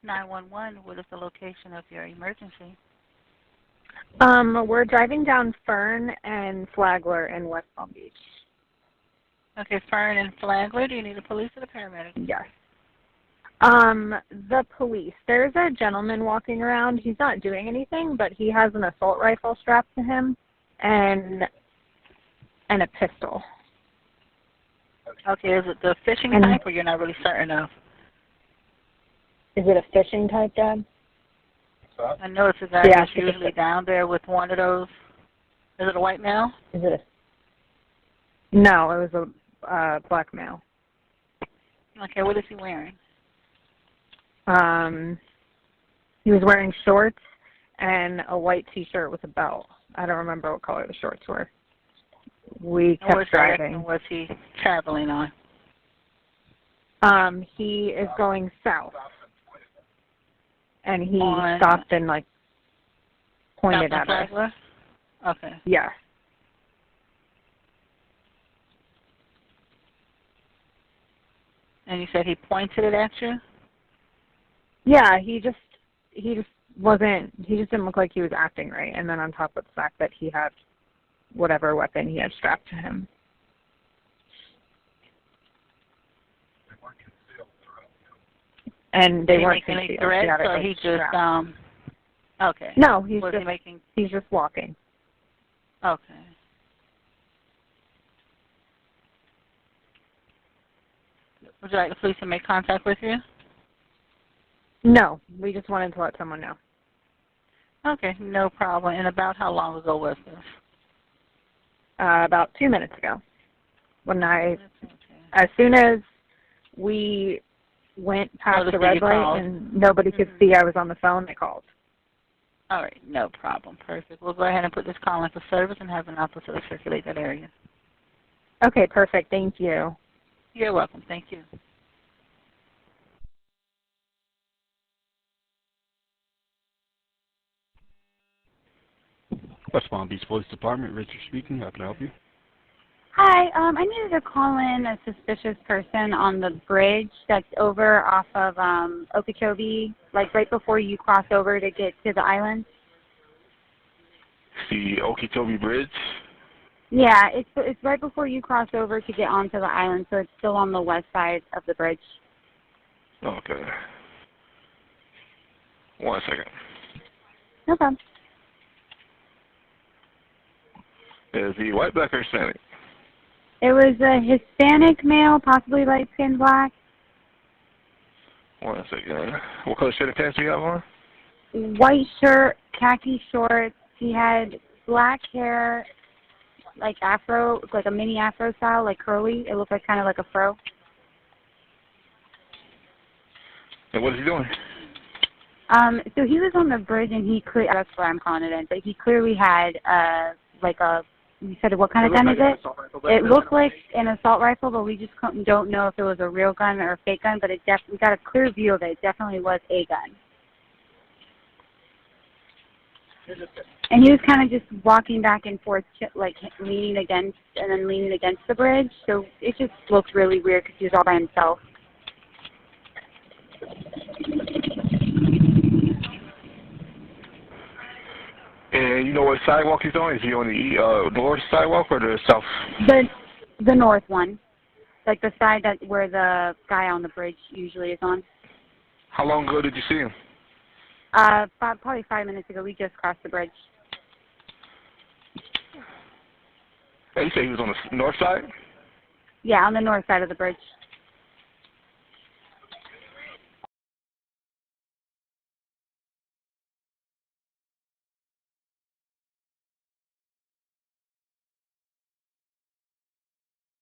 911. What is the location of your emergency? We're driving down Fern and Flagler in West Palm Beach. Okay, Fern and Flagler. Do you need the police or the paramedic? Yes. The police. There's a gentleman walking around. He's not doing anything, but he has an assault rifle strapped to him and a pistol. Okay, is it the fishing type, or you're not really certain of? Is it a fishing type, Dad? I know it's a guy that's usually down there with one of those. Is it a white male? Is it No, it was a black male. Okay, what is he wearing? He was wearing shorts and a white T-shirt with a belt. I don't remember what color the shorts were. We kept driving. What was he traveling on? He is going south. And he stopped and, like, pointed at us. Okay. Yeah. And you said he pointed it at you? Yeah, he just didn't look like he was acting right. And then on top of the fact that he had whatever weapon he had strapped to him. And they weren't concealed. Any threats, or he just okay. No, he's just walking. Okay. Would you like the police to make contact with you? No, we just wanted to let someone know. Okay, no problem. And about how long ago was this? About 2 minutes ago. As soon as we went past the red light and nobody could see I was on the phone, they called. All right, no problem. Perfect. We'll go ahead and put this call in for service and have an officer circulate that area. Okay, perfect. Thank you. You're welcome. Thank you. West Palm Beach Police Department, Richard speaking. How can I help you? Hi, I needed to call in a suspicious person on the bridge that's over off of Okeechobee, like right before you cross over to get to the island. The Okeechobee Bridge? Yeah, it's right before you cross over to get onto the island, so it's still on the west side of the bridge. Okay. 1 second. No problem. Is he white, black, or Hispanic? It was a Hispanic male, possibly light-skinned black. 1 second. What color shirt and pants do you have on? White shirt, khaki shorts. He had black hair, like afro, like a mini afro style, like curly. It looked like kind of like a fro. And what is he doing? So he was on the bridge, and that's where I'm calling it in, but he clearly had, you said what kind of gun is it? It looked like an assault rifle, but we just don't know if it was a real gun or a fake gun, but we got a clear view of it. It definitely was a gun. And he was kind of just walking back and forth, like leaning against the bridge, so it just looked really weird because he was all by himself. And you know what sidewalk he's on? Is he on the north sidewalk or the south? The north one, like the side where the guy on the bridge usually is on. How long ago did you see him? Probably 5 minutes ago. We just crossed the bridge. Hey, you say he was on the north side? Yeah, on the north side of the bridge.